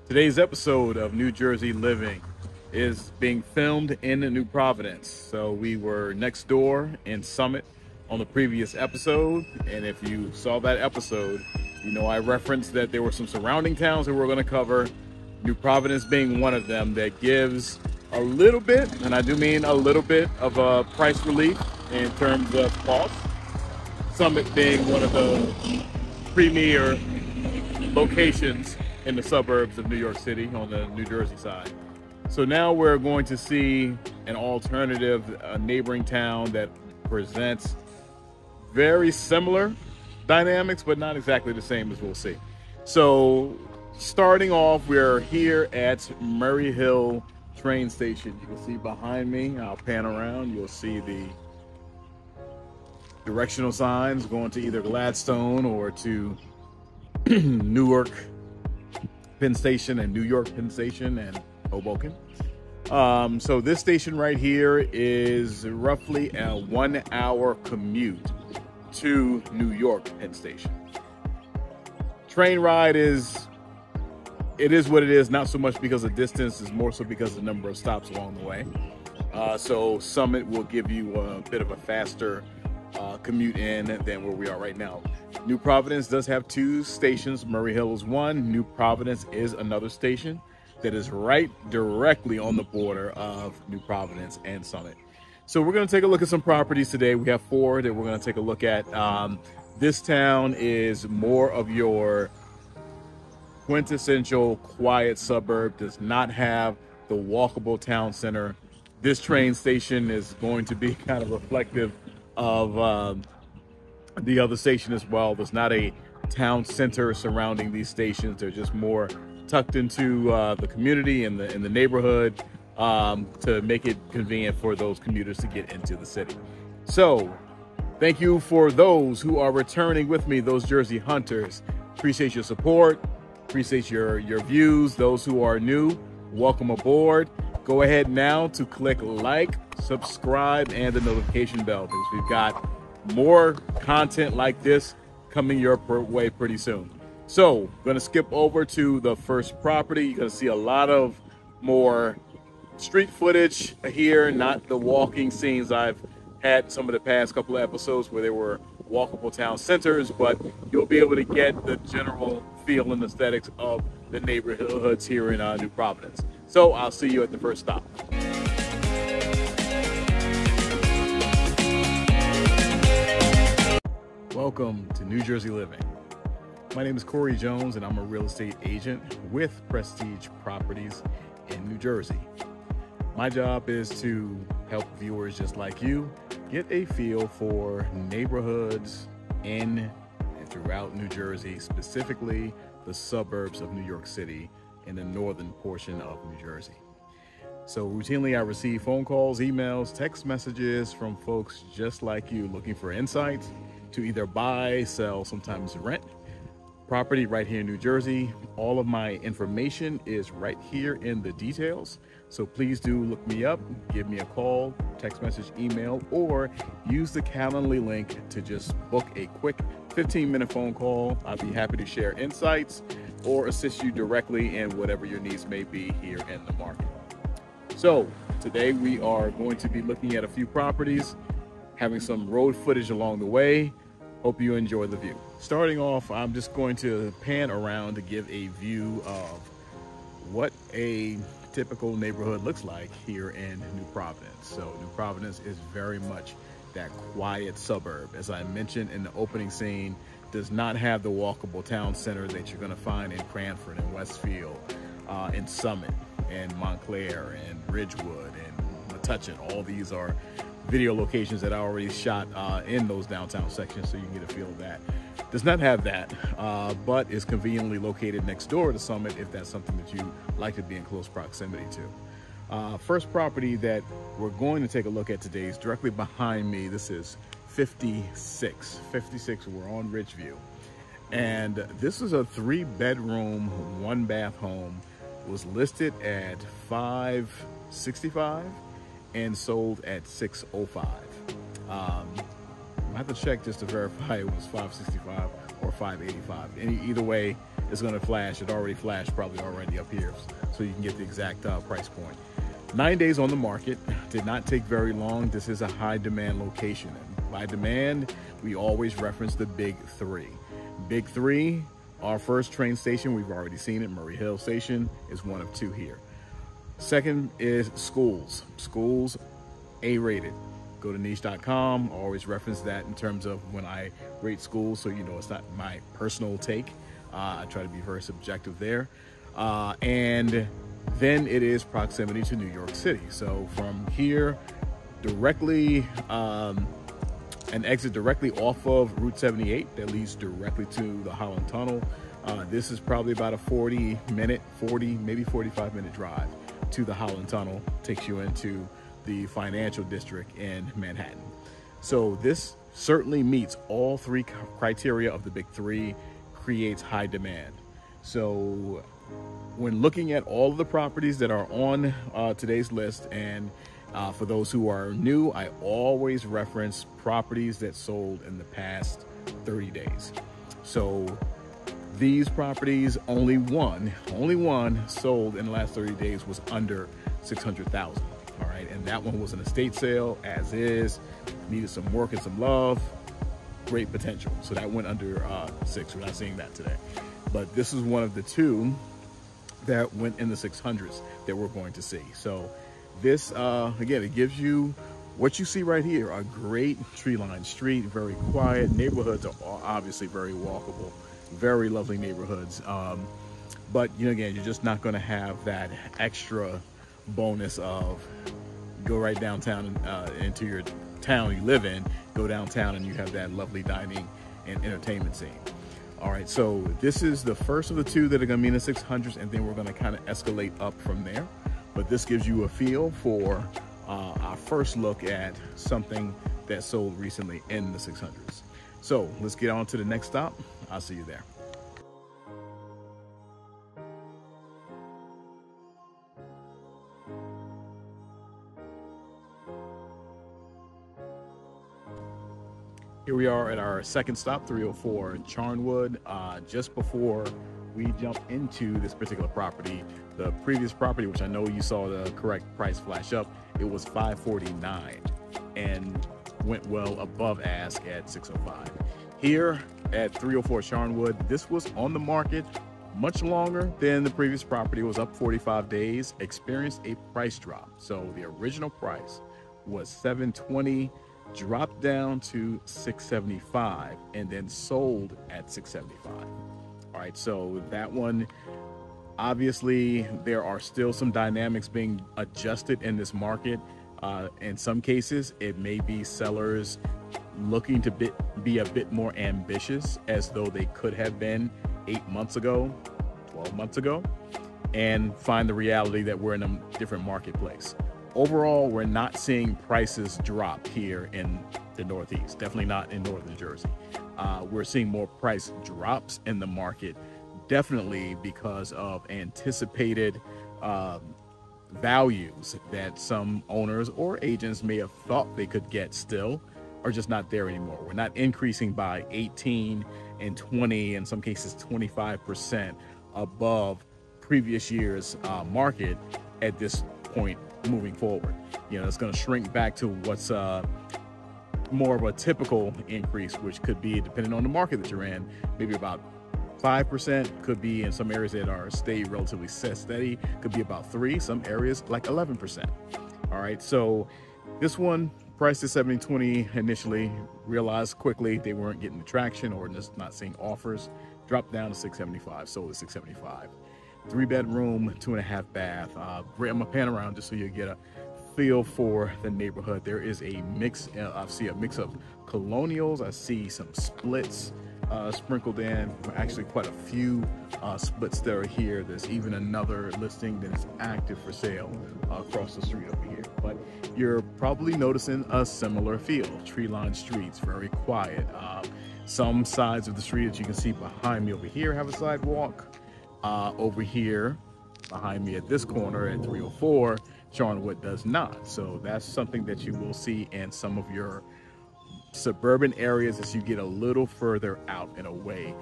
Today's episode of New Jersey Living is being filmed in New Providence. So we were next door in Summit on the previous episode. And if you saw that episode, you know I referenced that there were some surrounding towns that we're going to cover. New Providence being one of them that gives a little bit, and I do mean a little bit, of a price relief in terms of cost. Summit being one of the premier locations in the suburbs of New York City on the New Jersey side. So now we're going to see an alternative, neighboring town that presents very similar dynamics, but not exactly the same, as we'll see. So starting off, we're here at Murray Hill train station. You can see behind me, I'll pan around, you'll see the directional signs going to either Gladstone or to Newark Penn Station and New York Penn Station and Hoboken. So this station right here is roughly a 1 hour commute to New York Penn Station. Train ride is what it is, not so much because of distance, it's more so because of the number of stops along the way. So Summit will give you a bit of a faster commute in than where we are right now. New Providence does have two stations. Murray Hill is one. New Providence is another station that is right directly on the border of New Providence and Summit. So we're going to take a look at some properties today. We have four that we're going to take a look at. This town is more of your quintessential quiet suburb, does not have the walkable town center. This train station is going to be kind of reflective of the other station as well. There's not a town center surrounding these stations. They're just more tucked into the community and the neighborhood to make it convenient for those commuters to get into the city. So thank you for those who are returning with me, those Jersey hunters. Appreciate your support, appreciate your views. Those who are new, welcome aboard. Go ahead now to click like, subscribe, and the notification bell, because we've got more content like this coming your way pretty soon. So I'm going to skip over to the first property. You're going to see a lot of more street footage here, not the walking scenes I've had some of the past couple of episodes where there were walkable town centers, but you'll be able to get the general feel and aesthetics of the neighborhoods here in New Providence. So I'll see you at the first stop. Welcome to New Jersey Living. My name is Corey Jones, and I'm a real estate agent with Prestige Properties in New Jersey. My job is to help viewers just like you get a feel for neighborhoods in and throughout New Jersey, specifically the suburbs of New York City in the northern portion of New Jersey. So routinely I receive phone calls, emails, text messages from folks just like you looking for insights to either buy, sell, sometimes rent property right here in New Jersey. All of my information is right here in the details. So please do look me up, give me a call, text message, email, or use the Calendly link to just book a quick 15-minute phone call. I'd be happy to share insights or assist you directly in whatever your needs may be here in the market. So today we are going to be looking at a few properties, having some road footage along the way. Hope you enjoy the view. Starting off, I'm just going to pan around to give a view of what a typical neighborhood looks like here in New Providence. So New Providence is very much that quiet suburb. As I mentioned in the opening scene, does not have the walkable town center that you're going to find in Cranford and Westfield, in Summit and Montclair and Ridgewood and Metuchen. All these are video locations that I already shot in those downtown sections, so you can get a feel of that. Does not have that, but is conveniently located next door to Summit if that's something that you like to be in close proximity to. First property that we're going to take a look at today is directly behind me. This is 56. We're on Ridgeview. And this is a 3-bedroom, 1-bath home. It was listed at $565 and sold at $605. I have to check just to verify it was $565 or 585. Either way, it's going to flash. It already flashed, probably already up here, so you can get the exact price point. 9 days on the market, did not take very long. This is a high demand location. And by demand, we always reference the big three. Big three, our first train station, we've already seen it, Murray Hill Station is one of two here. Second is schools. Schools, A-rated. Go to niche.com, always reference that in terms of when I rate schools, so you know it's not my personal take. I try to be very subjective there. And then it is proximity to New York City. So from here, directly, an exit directly off of Route 78 that leads directly to the Holland Tunnel. This is probably about a 40, maybe 45-minute drive to the Holland Tunnel. Takes you into the financial district in Manhattan. So this certainly meets all three criteria of the big three, creates high demand. So when looking at all of the properties that are on today's list, and for those who are new, I always reference properties that sold in the past 30 days. So these properties, only one sold in the last 30 days was under 600,000. All right, and that one was an estate sale, as is, needed some work and some love, great potential. So that went under 6. We're not seeing that today. But this is one of the two that went in the 600s that we're going to see. So this, again, it gives you what you see right here, a great tree-lined street, very quiet. Neighborhoods are obviously very walkable, very lovely neighborhoods. But, you know, again, you're just not going to have that extra bonus of go right downtown into your town you live in, go downtown and you have that lovely dining and entertainment scene. All right, so this is the first of the two that are going to be in the 600s, and then we're going to kind of escalate up from there. But this gives you a feel for our first look at something that sold recently in the 600s. So let's get on to the next stop. I'll see you there. Here we are at our second stop, 304 Sharonwood. Just before we jump into this particular property, the previous property, which I know you saw the correct price flash up, it was $549 and went well above ask at $605. Here at 304 Sharonwood, this was on the market much longer than the previous property. It was up 45 days, experienced a price drop. So the original price was $720, dropped down to $675, and then sold at $675. All right, so that one, obviously there are still some dynamics being adjusted in this market. In some cases, it may be sellers looking to be a bit more ambitious, as though they could have been 8 months ago, 12 months ago, and find the reality that we're in a different marketplace. Overall, we're not seeing prices drop here in the Northeast, definitely not in Northern Jersey. We're seeing more price drops in the market, definitely because of anticipated values that some owners or agents may have thought they could get still are just not there anymore. We're not increasing by 18 and 20, in some cases 25% above previous year's market at this point moving forward. You know, it's going to shrink back to what's more of a typical increase, which could be, depending on the market that you're in, maybe about 5%, could be in some areas that are stay relatively steady, could be about 3%, some areas like 11%. All right, so this one priced at $720 initially, realized quickly they weren't getting the traction or just not seeing offers, dropped down to $675, sold at $675. 3-bedroom, 2.5 bath. I'm gonna pan around just so you get a feel for the neighborhood. There is a mix. I see a mix of colonials. I see some splits sprinkled in. Actually, quite a few splits that are here. There's even another listing that is active for sale across the street over here. But you're probably noticing a similar feel. Tree-lined streets, very quiet. Some sides of the street that you can see behind me over here have a sidewalk. Over here behind me at this corner at 304 Sharonwood does not. So that's something that you will see in some of your suburban areas as you get a little further out and away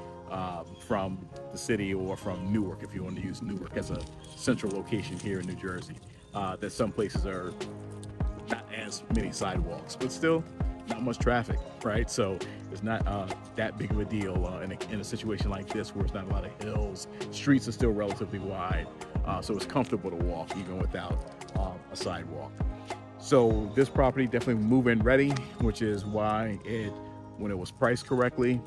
from the city, or from Newark, if you want to use Newark as a central location here in New Jersey. That some places are not as many sidewalks, but still not much traffic, right? So it's not that big of a deal in a situation like this, where it's not a lot of hills. Streets are still relatively wide, so it's comfortable to walk even without a sidewalk. So this property definitely move-in ready, which is why when it was priced correctly,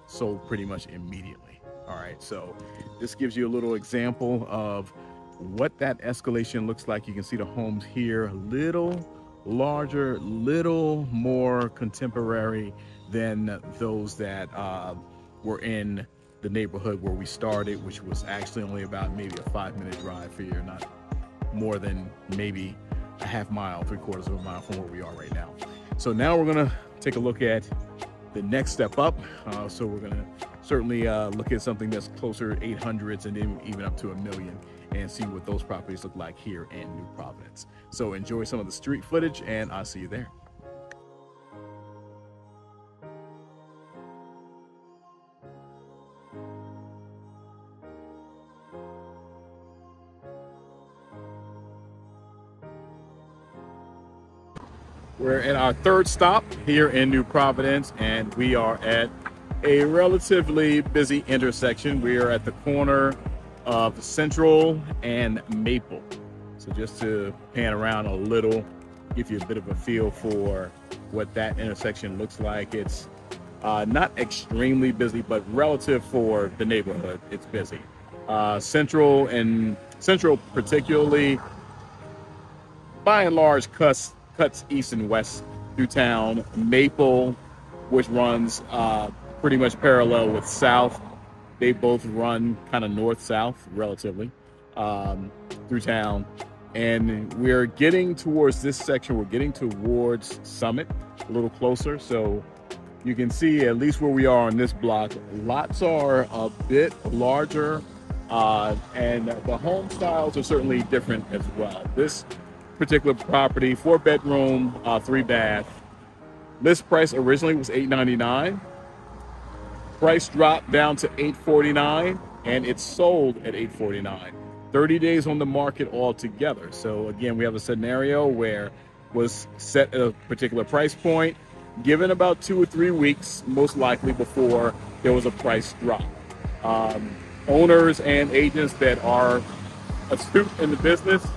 sold pretty much immediately. All right, so this gives you a little example of what that escalation looks like. You can see the homes here, a little larger, little more contemporary than those that were in the neighborhood where we started, which was actually only about maybe a 5-minute drive for you, not more than maybe a half mile, 3/4 of a mile from where we are right now. So now we're gonna take a look at the next step up. So we're gonna certainly look at something that's closer to 800s and then even up to $1 million, and see what those properties look like here in New Providence. So enjoy some of the street footage, and I'll see you there. We're at our third stop here in New Providence, and we are at a relatively busy intersection. We are at the corner of Central and Maple. So just to pan around a little, give you a bit of a feel for what that intersection looks like. It's not extremely busy, but relative for the neighborhood, it's busy. Central particularly, by and large, cuts east and west through town. Maple, which runs pretty much parallel with South, they both run kind of north-south relatively through town. And we're getting towards this section, we're getting towards Summit, a little closer. So you can see, at least where we are on this block, lots are a bit larger, and the home styles are certainly different as well. This particular property, 4-bedroom, 3-bath. List price originally was $899. Price dropped down to $849, and it's sold at $849. 30 days on the market altogether. So again, we have a scenario where was set at a particular price point, given about 2 or 3 weeks, most likely, before there was a price drop. Owners and agents that are astute in the business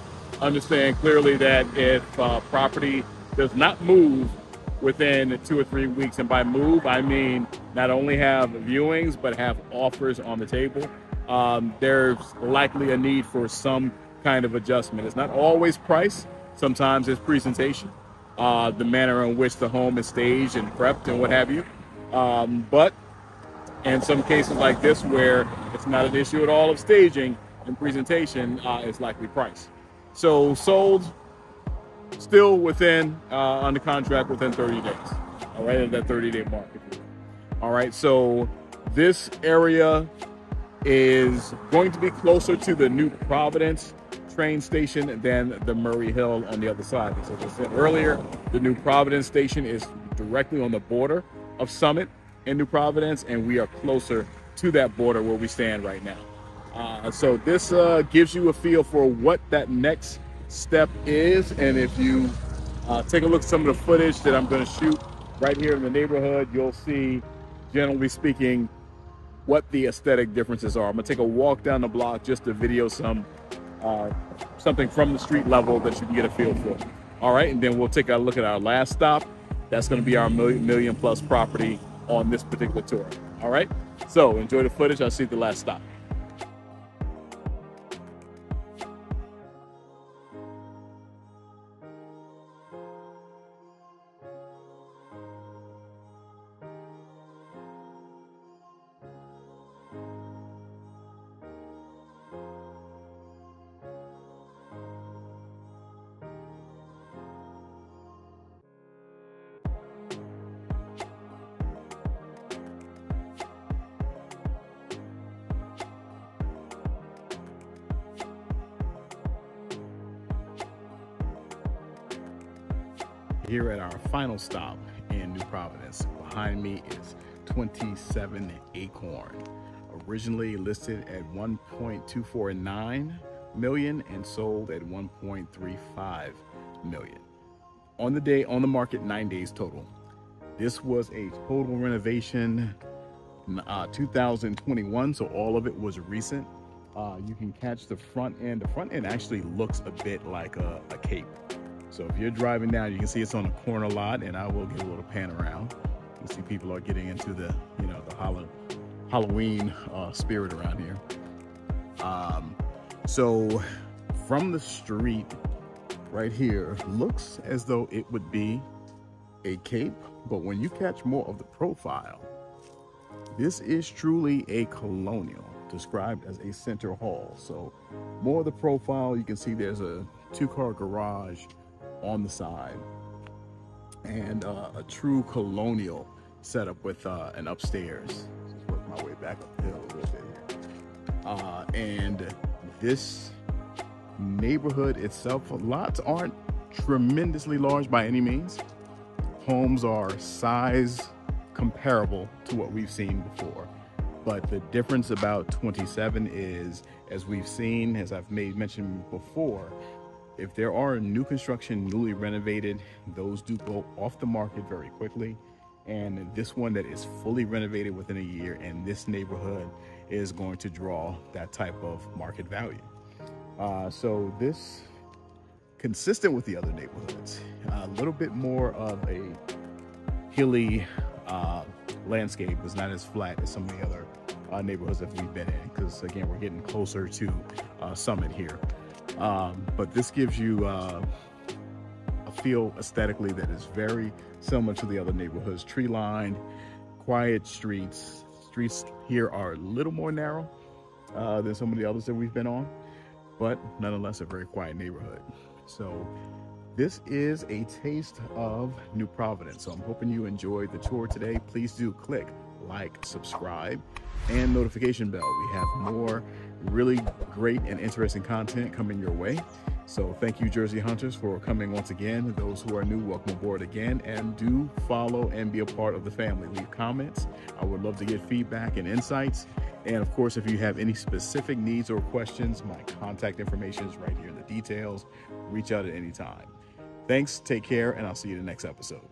understand clearly that if property does not move within 2 or 3 weeks, and by move I mean not only have viewings but have offers on the table, there's likely a need for some kind of adjustment. It's not always price, sometimes it's presentation, the manner in which the home is staged and prepped and what have you. But in some cases like this, where it's not an issue at all of staging and presentation, it's likely price. So sold, still within, under contract within 30 days. All right, at that 30-day mark. All right, so this area is going to be closer to the New Providence train station than the Murray Hill on the other side. So as I said earlier, the New Providence station is directly on the border of Summit and New Providence, and we are closer to that border where we stand right now. So this gives you a feel for what that next step is. And if you take a look at some of the footage that I'm going to shoot right here in the neighborhood, you'll see, generally speaking, what the aesthetic differences are. I'm going to take a walk down the block just to video something from the street level that you can get a feel for. All right, and then we'll take a look at our last stop. That's going to be our million plus property on this particular tour. All right, so enjoy the footage. I'll see you at the last stop. Here at our final stop in New Providence. Behind me is 27 Acorn, originally listed at 1.249 million and sold at 1.35 million. On the market 9 days total. This was a total renovation 2021, so all of it was recent. You can catch the front end. The front end actually looks a bit like a cape. So if you're driving down, you can see it's on a corner lot, and I will give a little pan around. You see people are getting into the, the Halloween spirit around here. So from the street right here, looks as though it would be a cape, but when you catch more of the profile, this is truly a colonial, described as a center hall. So more of the profile, you can see there's a 2-car garage on the side, and a true colonial setup with an upstairs. Just work my way back up the hill a little bit here. And this neighborhood itself, lots aren't tremendously large by any means. Homes are size comparable to what we've seen before, but the difference about 27 is, as we've seen, as I've mentioned before, if there are new construction, newly renovated, those do go off the market very quickly. And this one that is fully renovated within a year, and this neighborhood is going to draw that type of market value. So this, consistent with the other neighborhoods, a little bit more of a hilly landscape. Is not as flat as some of the other neighborhoods that we've been in, because again, we're getting closer to Summit here. But this gives you a feel aesthetically that is very similar to the other neighborhoods. Tree lined, quiet streets. Streets here are a little more narrow than some of the others that we've been on, but nonetheless a very quiet neighborhood. So this is a taste of New Providence. So I'm hoping you enjoyed the tour today. Please do click like, subscribe, and notification bell. We have more really great and interesting content coming your way. So thank you, Jersey Hunters, for coming once again. Those who are new, welcome aboard again, and do follow and be a part of the family. Leave comments. I would love to get feedback and insights. And of course, if you have any specific needs or questions, my contact information is right here in the details. Reach out at any time. Thanks, take care, and I'll see you in the next episode.